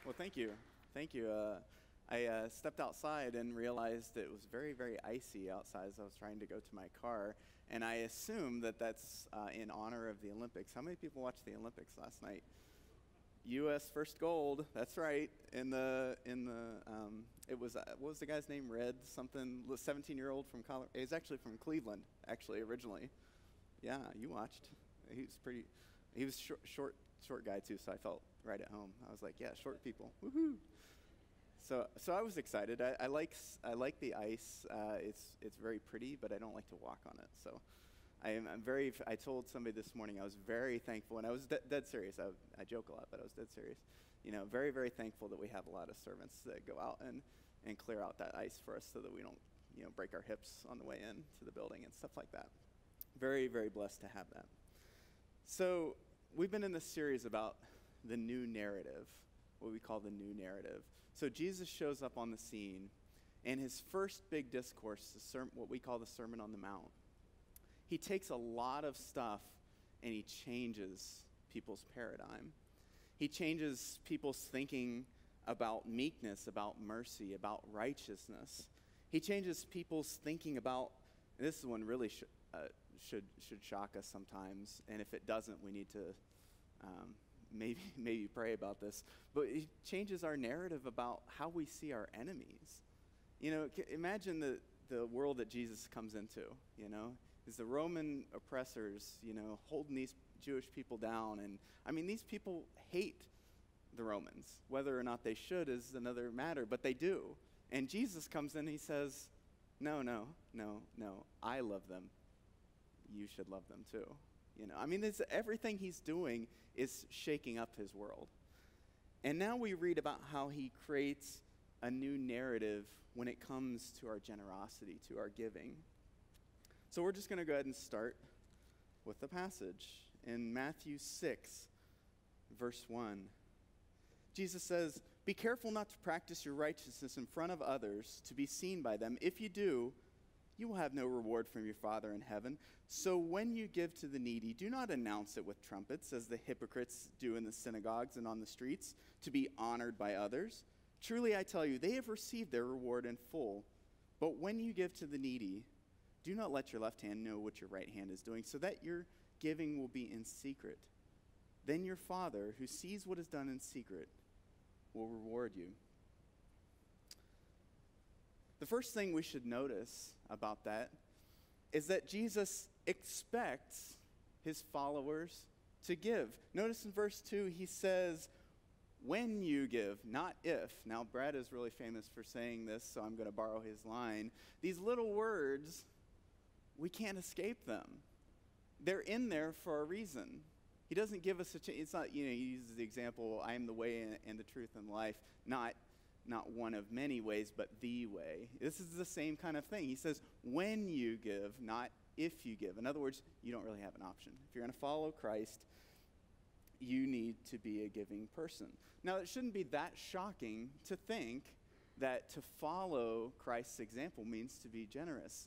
Well, thank you. Thank you. I stepped outside and realized it was very, very icy outside as I was trying to go to my car, and I assume that that's in honor of the Olympics. How many people watched the Olympics last night? U.S. first gold. That's right. It was what was the guy's name? Red something. 17-year-old from Colorado. He's actually from Cleveland, actually originally. Yeah, you watched. He was pretty. He was short guy too, so I felt right at home. I was like, yeah, short people. Woohoo! So I was excited. I like the ice. It's very pretty, but I don't like to walk on it. So I told somebody this morning I was very thankful, and I was dead serious. I joke a lot, but I was dead serious. Very, very thankful that we have a lot of servants that go out and clear out that ice for us so that we don't, break our hips on the way in to the building and stuff like that. Very, very blessed to have that. So we've been in this series about the new narrative, what we call the new narrative. So Jesus shows up on the scene, and his first big discourse, what we call the Sermon on the Mount, he takes a lot of stuff and he changes people's paradigm. He changes people's thinking about meekness, about mercy, about righteousness. He changes people's thinking about, and this is one really should shock us sometimes, and if it doesn't, we need to maybe pray about this. But he changes our narrative about how we see our enemies. Imagine the world that Jesus comes into, is the Roman oppressors, holding these Jewish people down. And these people hate the Romans. Whether or not they should is another matter, but they do. And Jesus comes in and he says, no, I love them. You should love them too. Everything he's doing is shaking up his world. And now we read about how he creates a new narrative when it comes to our generosity, to our giving. So we're just going to go ahead and start with the passage. In Matthew 6, verse 1, Jesus says, "Be careful not to practice your righteousness in front of others to be seen by them. If you do, you will have no reward from your Father in heaven. So when you give to the needy, do not announce it with trumpets, as the hypocrites do in the synagogues and on the streets, to be honored by others. Truly I tell you, they have received their reward in full. But when you give to the needy, do not let your left hand know what your right hand is doing, so that your giving will be in secret. Then your Father, who sees what is done in secret, will reward you." The first thing we should notice about that is that Jesus expects his followers to give. Notice in verse 2, he says, when you give, not if. Now, Brad is really famous for saying this, so I'm going to borrow his line. These little words, we can't escape them. They're in there for a reason. He doesn't give us a chance. It's not, he uses the example, I am the way and the truth and life, not one of many ways, but the way. This is the same kind of thing. He says, when you give, not if you give. In other words, you don't really have an option. If you're going to follow Christ, you need to be a giving person. Now, it shouldn't be that shocking to think that to follow Christ's example means to be generous.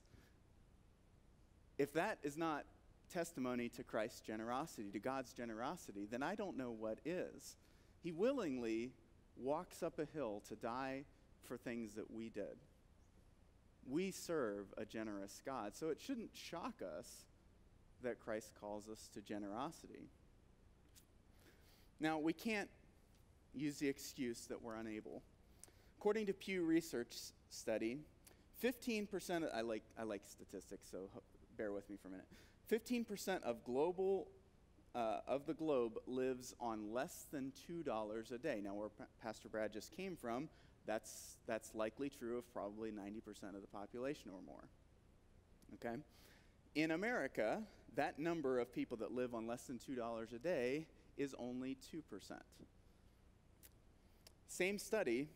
If that is not testimony to Christ's generosity, to God's generosity, then I don't know what is. He willingly walks up a hill to die for things that we did. We serve a generous God, so it shouldn't shock us that Christ calls us to generosity. Now, we can't use the excuse that we're unable. According to Pew Research study, 15%, I like statistics, so bear with me for a minute. 15% of the globe lives on less than $2 a day. Now, where Pastor Brad just came from, that's likely true of probably 90% of the population or more. Okay? In America, that number of people that live on less than $2 a day is only 2%. Same study,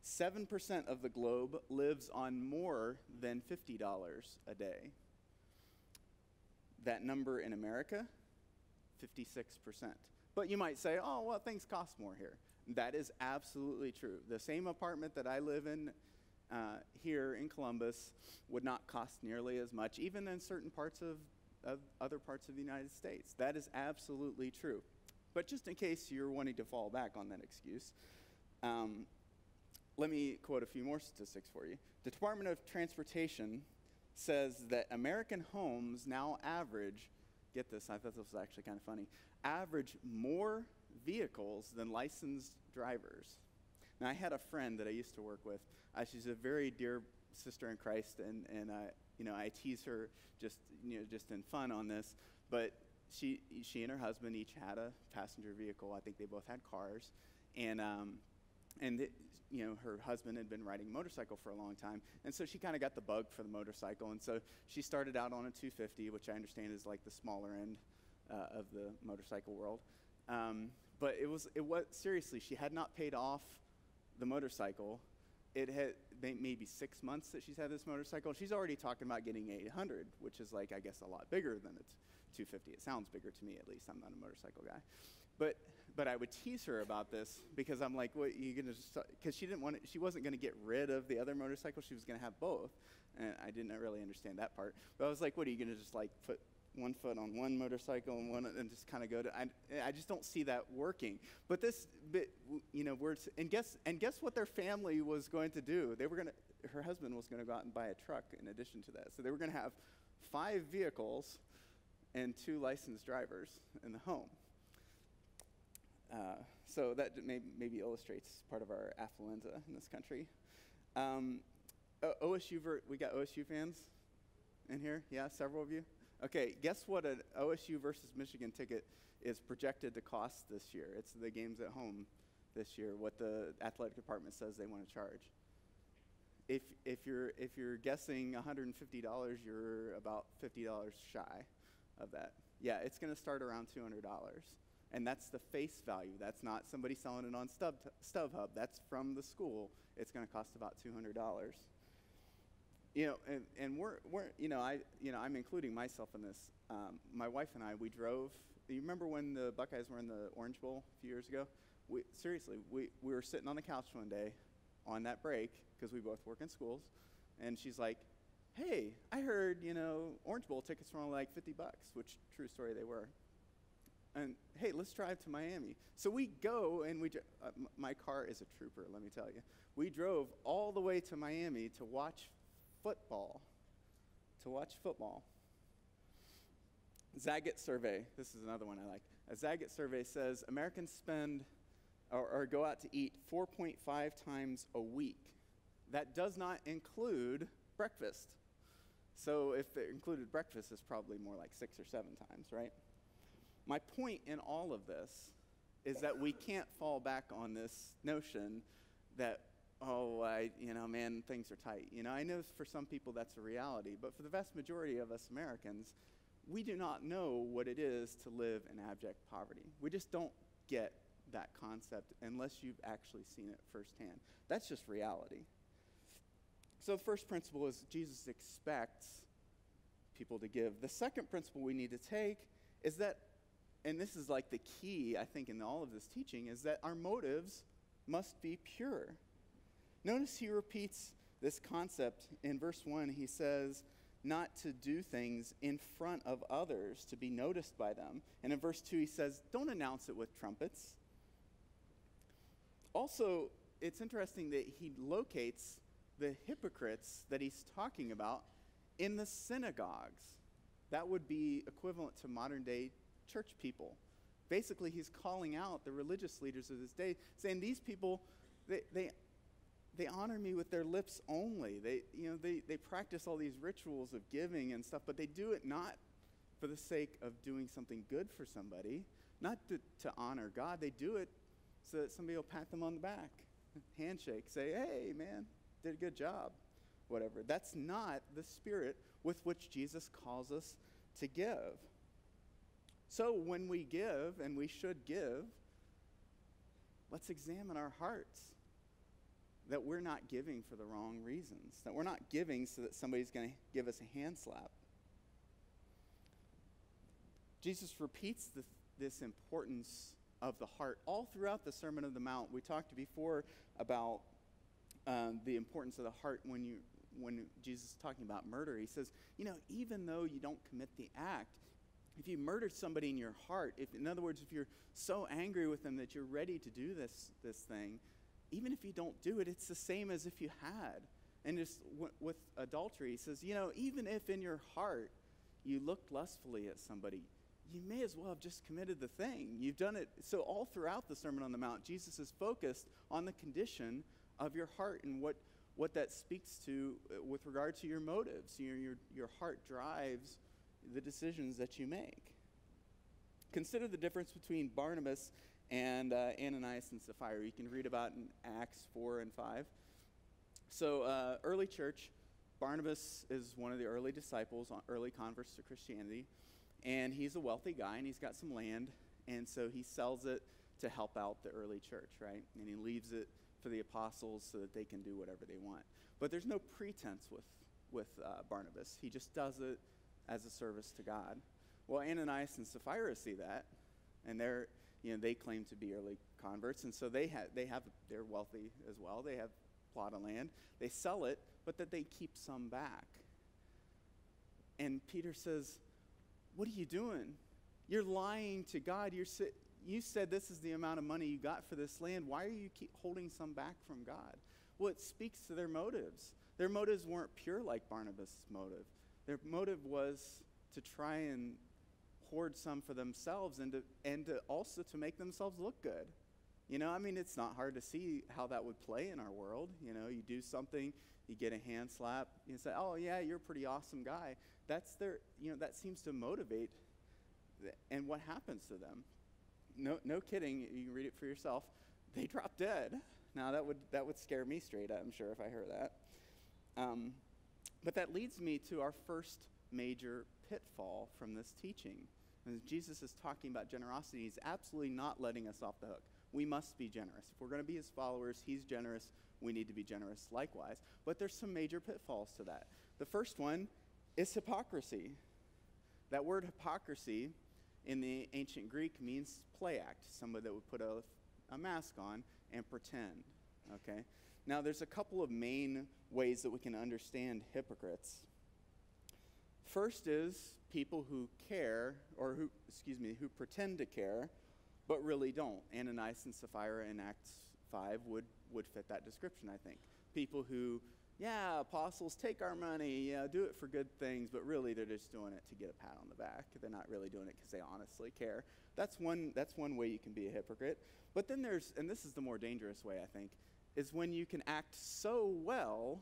7% of the globe lives on more than $50 a day. That number in America, 56%. But you might say, oh, well, things cost more here. That is absolutely true. The same apartment that I live in here in Columbus would not cost nearly as much, even in certain parts of other parts of the United States. That is absolutely true. But just in case you're wanting to fall back on that excuse, Let me quote a few more statistics for you. The Department of Transportation says that American homes now average, get this, I thought this was actually kind of funny, average more vehicles than licensed drivers. Now, I had a friend that I used to work with. She's a very dear sister in Christ, and I tease her just in fun on this. But she and her husband each had a passenger vehicle. I think they both had cars, and her husband had been riding a motorcycle for a long time, and so she kind of got the bug for the motorcycle, and so she started out on a 250, which I understand is like the smaller end of the motorcycle world. But it was seriously, she had not paid off the motorcycle. It had maybe 6 months that she's had this motorcycle. She's already talking about getting 800, which is like, I guess, a lot bigger than it's 250. It sounds bigger to me, at least. I'm not a motorcycle guy. But I would tease her about this because I'm like, what, you gonna just, because she wasn't gonna get rid of the other motorcycle. She was gonna have both. And I didn't really understand that part. But I was like, what, are you gonna just like put one foot on one motorcycle and just kind of go to, I just don't see that working. But guess what their family was going to do? Her husband was gonna go out and buy a truck in addition to that. So they were gonna have 5 vehicles and 2 licensed drivers in the home. So that maybe illustrates part of our affluenza in this country. OSU, we got OSU fans in here? Yeah, several of you? Okay, guess what an OSU versus Michigan ticket is projected to cost this year? It's the games at home this year, what the athletic department says they want to charge. If you're guessing $150, you're about $50 shy of that. Yeah, it's going to start around $200. And that's the face value. That's not somebody selling it on StubHub. That's from the school. It's going to cost about $200. I'm including myself in this. My wife and I, we drove. You remember when the Buckeyes were in the Orange Bowl a few years ago? We were sitting on the couch one day on that break because we both work in schools, and she's like, "Hey, I heard Orange Bowl tickets were only like $50," which true story they were. And hey, let's drive to Miami. So we go, and my car is a trooper, let me tell you. We drove all the way to Miami to watch football. Zagat survey, this is another one I like. A Zagat survey says Americans spend or go out to eat 4.5 times a week. That does not include breakfast. So if it included breakfast, it's probably more like 6 or 7 times, right? My point in all of this is that we can't fall back on this notion that, things are tight. I know for some people that's a reality, but for the vast majority of us Americans, we do not know what it is to live in abject poverty. We just don't get that concept unless you've actually seen it firsthand. That's just reality. So the first principle is Jesus expects people to give. The second principle we need to take is that, and this is like the key, I think, in all of this teaching, is that our motives must be pure. Notice he repeats this concept in verse 1. He says, not to do things in front of others to be noticed by them. And in verse 2, he says, don't announce it with trumpets. Also, it's interesting that he locates the hypocrites that he's talking about in the synagogues. That would be equivalent to modern-day church people. Basically, he's calling out the religious leaders of this day, saying these people, they honor me with their lips only. They practice all these rituals of giving and stuff, but they do it not for the sake of doing something good for somebody, not to honor God. They do it so that somebody will pat them on the back, handshake, say, hey, man, did a good job, whatever. That's not the spirit with which Jesus calls us to give. So when we give, and we should give, let's examine our hearts, that we're not giving for the wrong reasons, that we're not giving so that somebody's going to give us a hand slap. Jesus repeats this importance of the heart all throughout the Sermon on the Mount. We talked before about the importance of the heart when Jesus is talking about murder. He says, even though you don't commit the act, if you murder somebody in your heart, in other words, if you're so angry with them that you're ready to do this thing, even if you don't do it, it's the same as if you had. And just with adultery, he says, even if in your heart you looked lustfully at somebody, you may as well have just committed the thing. You've done it. So all throughout the Sermon on the Mount, Jesus is focused on the condition of your heart and what that speaks to with regard to your motives. Your heart drives the decisions that you make. Consider the difference between Barnabas and Ananias and Sapphira. You can read about in Acts 4 and 5. So early church, Barnabas is one of the early disciples, early converts to Christianity, and he's a wealthy guy, and he's got some land, and so he sells it to help out the early church, right? And he leaves it for the apostles so that they can do whatever they want. But there's no pretense with Barnabas. He just does it as a service to God. Well, Ananias and Sapphira see that, and they claim to be early converts, and so they're wealthy as well. They have a plot of land. They sell it, but that they keep some back. And Peter says, "What are you doing? You're lying to God. You said this is the amount of money you got for this land. Why are you keep holding some back from God?" Well, it speaks to their motives. Their motives weren't pure like Barnabas' motive. Their motive was to try and hoard some for themselves and to also to make themselves look good. It's not hard to see how that would play in our world. You do something, you get a hand slap, you say, "Oh yeah, you're a pretty awesome guy." That seems to motivate. And what happens to them? No kidding. You can read it for yourself. They drop dead. Now that would scare me straight, I'm sure, if I heard that. But that leads me to our first major pitfall from this teaching. As Jesus is talking about generosity, he's absolutely not letting us off the hook. We must be generous. If we're going to be his followers, he's generous. We need to be generous likewise. But there's some major pitfalls to that. The first one is hypocrisy. That word hypocrisy in the ancient Greek means play act, somebody that would put a mask on and pretend. Okay? Now, there's a couple of main ways that we can understand hypocrites. First is people who care, or who pretend to care, but really don't. Ananias and Sapphira in Acts 5 would fit that description, I think. People who, apostles, take our money, do it for good things, but really they're just doing it to get a pat on the back. They're not really doing it because they honestly care. That's one way you can be a hypocrite. But then and this is the more dangerous way, I think, is when you can act so well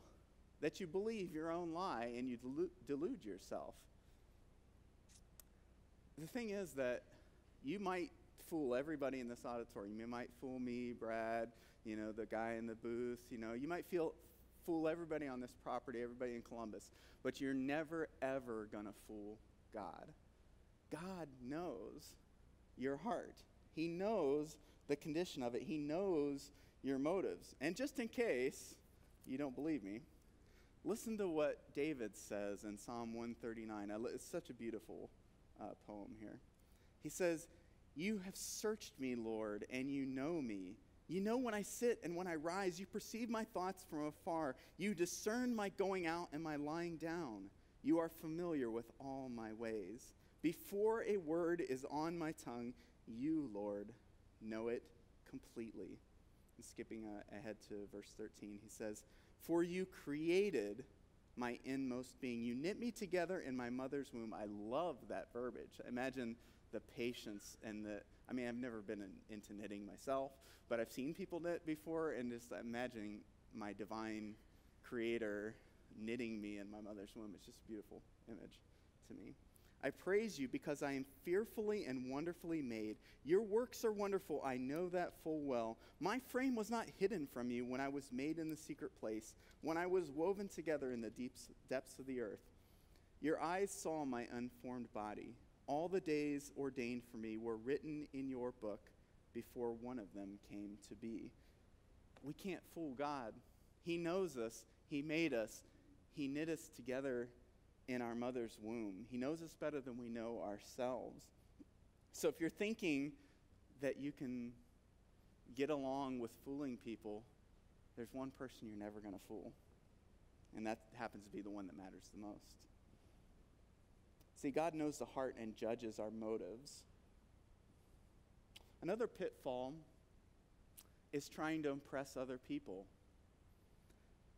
that you believe your own lie and you delude yourself. The thing is that you might fool everybody in this auditorium. You might fool me, Brad, the guy in the booth. You might fool everybody on this property, everybody in Columbus. But you're never, ever going to fool God. God knows your heart. He knows the condition of it. He knows your motives. And just in case you don't believe me, listen to what David says in Psalm 139. It's such a beautiful poem here. He says, "You have searched me, Lord, and you know me. You know when I sit and when I rise. You perceive my thoughts from afar. You discern my going out and my lying down. You are familiar with all my ways. Before a word is on my tongue, you, Lord, know it completely." And skipping ahead to verse 13, he says, "For you created my inmost being. You knit me together in my mother's womb." I love that verbiage. Imagine the patience and I've never been into knitting myself, but I've seen people knit before, and just imagining my divine creator knitting me in my mother's womb. It's just a beautiful image to me. "I praise you because I am fearfully and wonderfully made. Your works are wonderful. I know that full well. My frame was not hidden from you when I was made in the secret place, when I was woven together in the deep depths of the earth. Your eyes saw my unformed body. All the days ordained for me were written in your book before one of them came to be." We can't fool God. He knows us. He made us. He knit us together in our mother's womb. He knows us better than we know ourselves. So if you're thinking that you can get along with fooling people, there's one person you're never going to fool, and that happens to be the one that matters the most. See, God knows the heart and judges our motives. Another pitfall is trying to impress other people.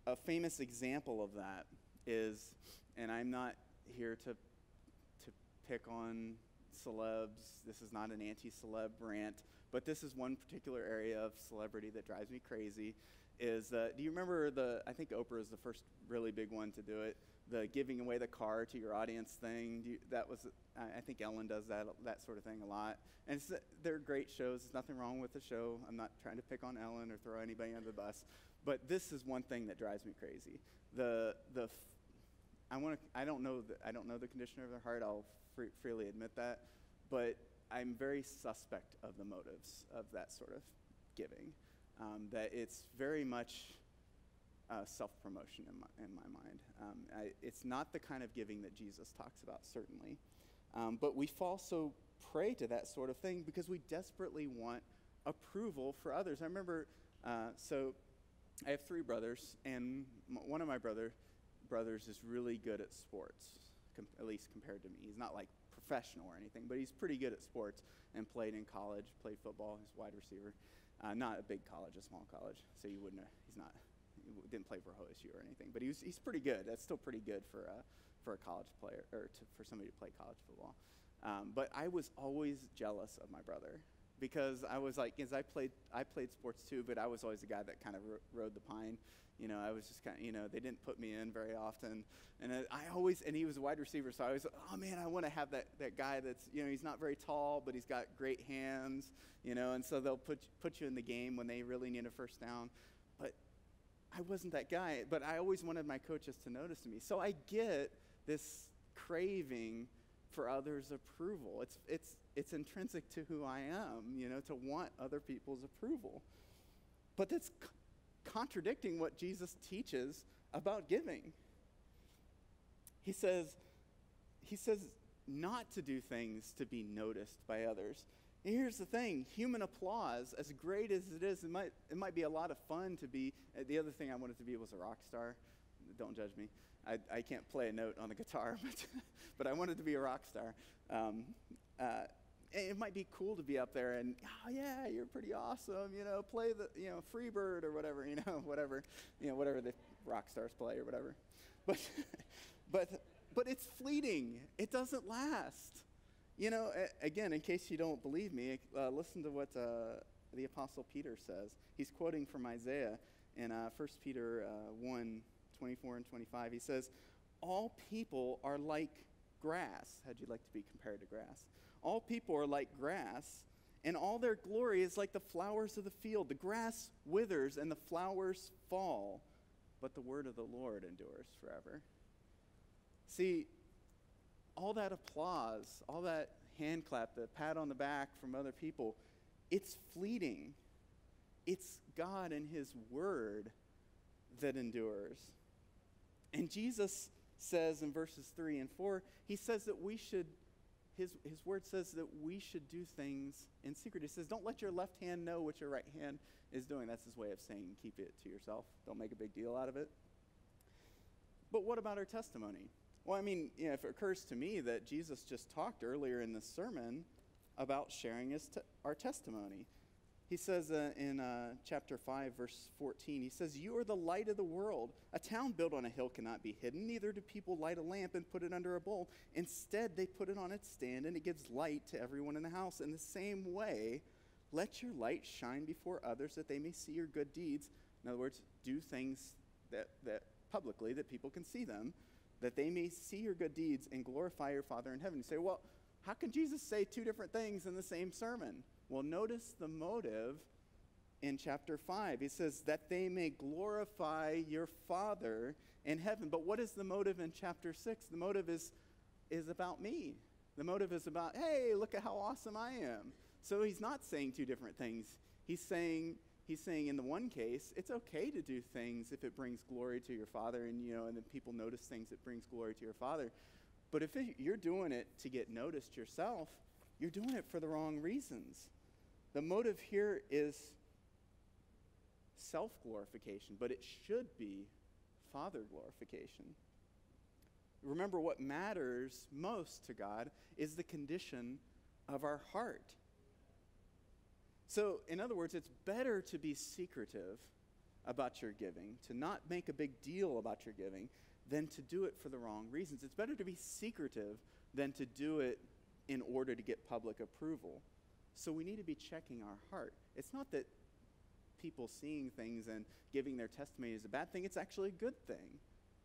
A famous example of that is, and I'm not here to pick on celebs. This is not an anti-celeb rant, but this is one particular area of celebrity that drives me crazy. Is do you remember I think Oprah is the first really big one to do it, the giving away the car to your audience thing. I think Ellen does that sort of thing a lot. And they're great shows. There's nothing wrong with the show. I'm not trying to pick on Ellen or throw anybody under the bus. But this is one thing that drives me crazy. I don't know the condition of their heart. I'll freely admit that, but I'm very suspect of the motives of that sort of giving. That it's very much self-promotion in my mind. It's not the kind of giving that Jesus talks about, certainly. But we fall so prey to that sort of thing because we desperately want approval for others. I remember, so I have 3 brothers, and one of my brothers is really good at sports, at least compared to me. He's not like professional or anything, but he's pretty good at sports and played in college, played football. He's a wide receiver. Not a big college, a small college, so you wouldn't. He didn't play for OSU or anything, but he's pretty good. That's still pretty good for a college player, or for somebody to play college football. But I was always jealous of my brother because I was like, as I played sports too, but I was always the guy that kind of rode the pine. I was just kind of, they didn't put me in very often. And and he was a wide receiver, so I was, oh man, I want to have that guy that's, he's not very tall, but he's got great hands, and so they'll put you in the game when they really need a first down. But I wasn't that guy, but I always wanted my coaches to notice me. So I get this craving for others' approval. It's intrinsic to who I am, to want other people's approval. But that's contradicting what Jesus teaches about giving. He says not to do things to be noticed by others. And here's the thing, human applause, as great as it is, it might be a lot of fun to be. The other thing I wanted to be was a rock star. Don't judge me. I can't play a note on the guitar, but I wanted to be a rock star. It might be cool to be up there and, oh yeah, you're pretty awesome, play the, Freebird or whatever, whatever the rock stars play or whatever. But it's fleeting. It doesn't last. Again, in case you don't believe me, listen to what the Apostle Peter says. He's quoting from Isaiah in 1 Peter 1, 24 and 25. He says, all people are like grass. How'd you like to be compared to grass? All people are like grass, and all their glory is like the flowers of the field. The grass withers and the flowers fall, but the word of the Lord endures forever. See, all that applause, all that hand clap, the pat on the back from other people, it's fleeting. It's God and his word that endures. And Jesus says in verses 3 and 4, he says that we should, his word says that we should do things in secret. He says, don't let your left hand know what your right hand is doing. That's his way of saying keep it to yourself. Don't make a big deal out of it. But what about our testimony? Well, if it occurs to me that Jesus just talked earlier in this sermon about sharing our testimony. He says in chapter 5, verse 14, he says, you are the light of the world. A town built on a hill cannot be hidden. Neither do people light a lamp and put it under a bowl. Instead, they put it on its stand, and it gives light to everyone in the house. In the same way, let your light shine before others that they may see your good deeds. In other words, do things that publicly that people can see them, that they may see your good deeds and glorify your Father in heaven. You say, well, how can Jesus say 2 different things in the same sermon? Well, notice the motive in chapter 5. He says that they may glorify your Father in heaven. But what is the motive in chapter 6? The motive is about me. The motive is about, hey, look at how awesome I am. So he's not saying 2 different things. He's saying in the one case, it's okay to do things if it brings glory to your Father, and then people notice things that brings glory to your Father. But if you're doing it to get noticed yourself, you're doing it for the wrong reasons. The motive here is self-glorification, but it should be Father glorification. Remember, what matters most to God is the condition of our heart. So, in other words, it's better to be secretive about your giving, to not make a big deal about your giving, than to do it for the wrong reasons. It's better to be secretive than to do it in order to get public approval. So we need to be checking our heart. It's not that people seeing things and giving their testimony is a bad thing. It's actually a good thing,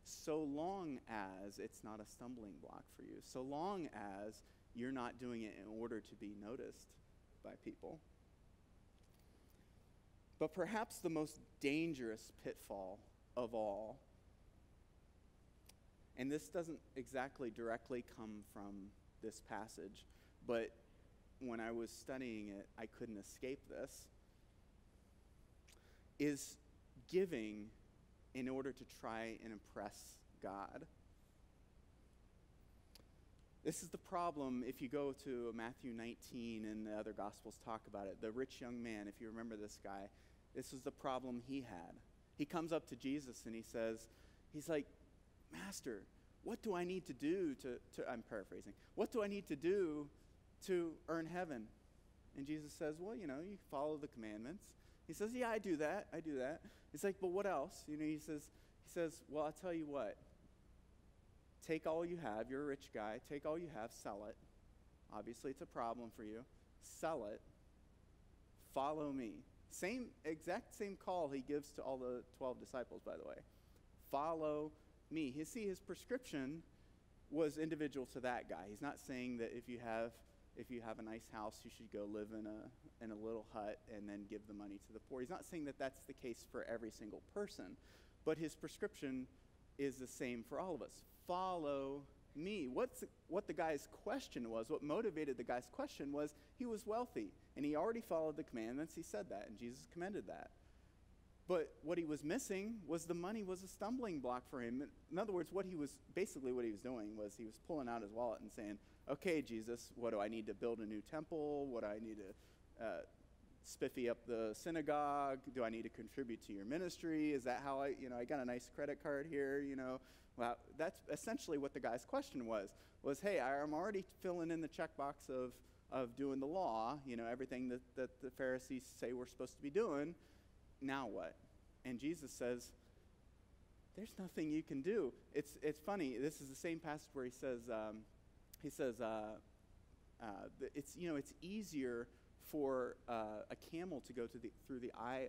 so long as it's not a stumbling block for you, so long as you're not doing it in order to be noticed by people. But perhaps the most dangerous pitfall of all, and this doesn't exactly directly come from this passage, but when I was studying it, I couldn't escape this, is giving in order to try and impress God. This is the problem if you go to Matthew 19 and the other Gospels talk about it. The rich young man, if you remember this guy, this was the problem he had. He comes up to Jesus and he's like, Master, what do I need to do to I'm paraphrasing, what do I need to do to earn heaven? And Jesus says, well, you follow the commandments. He says, yeah, I do that. He's like, but what else? He says, well, I'll tell you what. Take all you have. You're a rich guy. Take all you have, sell it. Obviously, it's a problem for you. Sell it. Follow me. Exact same call he gives to all the 12 disciples, by the way. Follow me. His prescription was individual to that guy. He's not saying that if you have a nice house, you should go live in a little hut and then give the money to the poor. He's not saying that that's the case for every single person, but his prescription is the same for all of us. Follow me. What the guy's question was, what motivated the guy's question was, he was wealthy, and he already followed the commandments. He said that, and Jesus commended that. But what he was missing was the money was a stumbling block for him. In other words, what he was doing was he was pulling out his wallet and saying, okay, Jesus, what do I need to build a new temple? What do I need to spiffy up the synagogue? Do I need to contribute to your ministry? Is that how I got a nice credit card here, Well, that's essentially what the guy's question was, hey, I'm already filling in the checkbox of doing the law, everything that the Pharisees say we're supposed to be doing. Now what? And Jesus says, there's nothing you can do. It's funny. This is the same passage where he says it's easier for a camel to go through the eye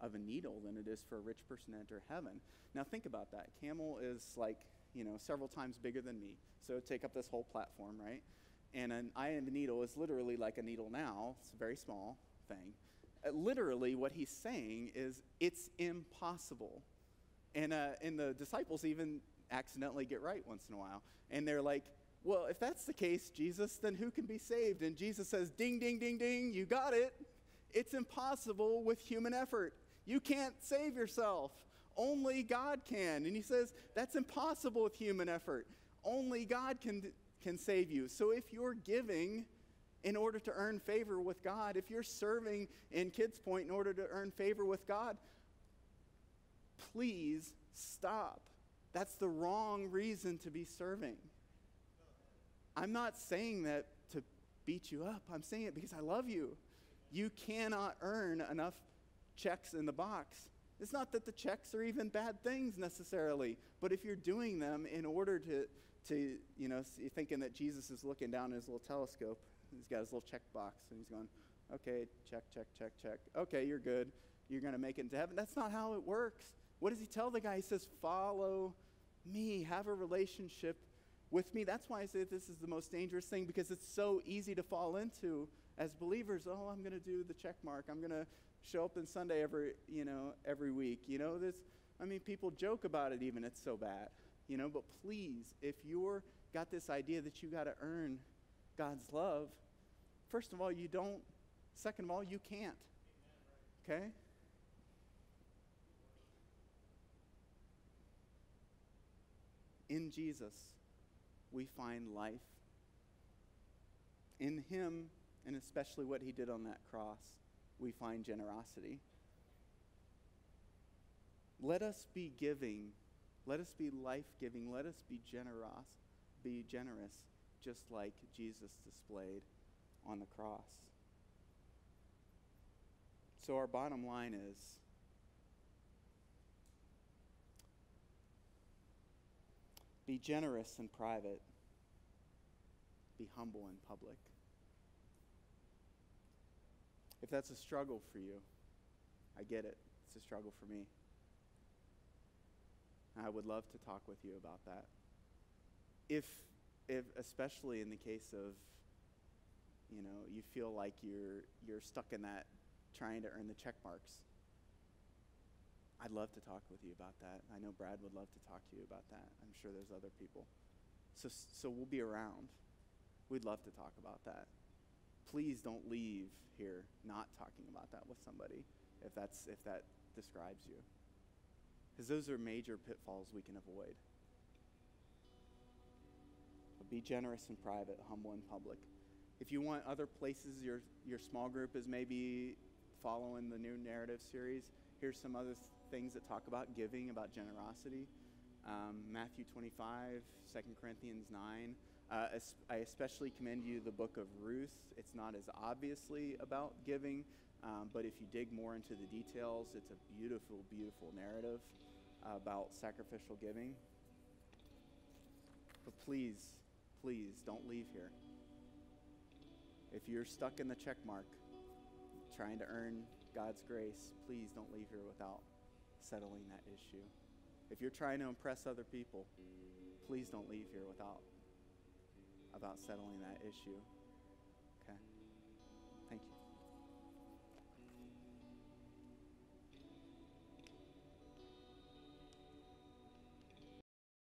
of a needle than it is for a rich person to enter heaven. Now think about that. Camel is like, several times bigger than me. So take up this whole platform, right? And an eye of a needle is literally like a needle now. It's a very small thing. Literally what he's saying is it's impossible. And the disciples even accidentally get right once in a while. And they're like, well, if that's the case, Jesus, then who can be saved? And Jesus says, ding, ding, ding, ding, you got it. It's impossible with human effort. You can't save yourself. Only God can. And he says, that's impossible with human effort. Only God can save you. So if you're giving in order to earn favor with God, if you're serving in Kids Point in order to earn favor with God, please stop. That's the wrong reason to be serving. I'm not saying that to beat you up. I'm saying it because I love you. You cannot earn enough checks in the box. It's not that the checks are even bad things necessarily, but if you're doing them in order to thinking that Jesus is looking down in his little telescope, he's got his little check box, and he's going, okay, check, check, check, check. Okay, you're good. You're going to make it into heaven. That's not how it works. What does he tell the guy? He says, follow me. Have a relationship with me. That's why I say this is the most dangerous thing, because it's so easy to fall into as believers. Oh, I'm going to do the check mark. I'm going to show up on Sunday every week. People joke about it even. It's so bad. But please, if you're got this idea that you got to earn God's love, first of all, you don't. Second of all, you can't. Okay? In Jesus, we find life. In him, and especially what he did on that cross, we find generosity. Let us be giving. Let us be life-giving. Let us be generous, just like Jesus displayed on the cross. So our bottom line is, be generous in private, be humble in public. If that's a struggle for you, I get it. It's a struggle for me. I would love to talk with you about that. If especially in the case of, you feel like you're stuck in that trying to earn the check marks, I'd love to talk with you about that. I know Brad would love to talk to you about that. I'm sure there's other people. So we'll be around. We'd love to talk about that. Please don't leave here not talking about that with somebody if that describes you. Because those are major pitfalls we can avoid. But be generous in private, humble in public. If you want other places your small group is maybe following the new narrative series, here's some other things that talk about giving, about generosity. Matthew 25, 2 Corinthians 9. I especially commend you the book of Ruth. It's not as obviously about giving, but if you dig more into the details, it's a beautiful, beautiful narrative about sacrificial giving. But please, please don't leave here. If you're stuck in the check mark, trying to earn God's grace, please don't leave here without settling that issue. If you're trying to impress other people, please don't leave here without settling that issue.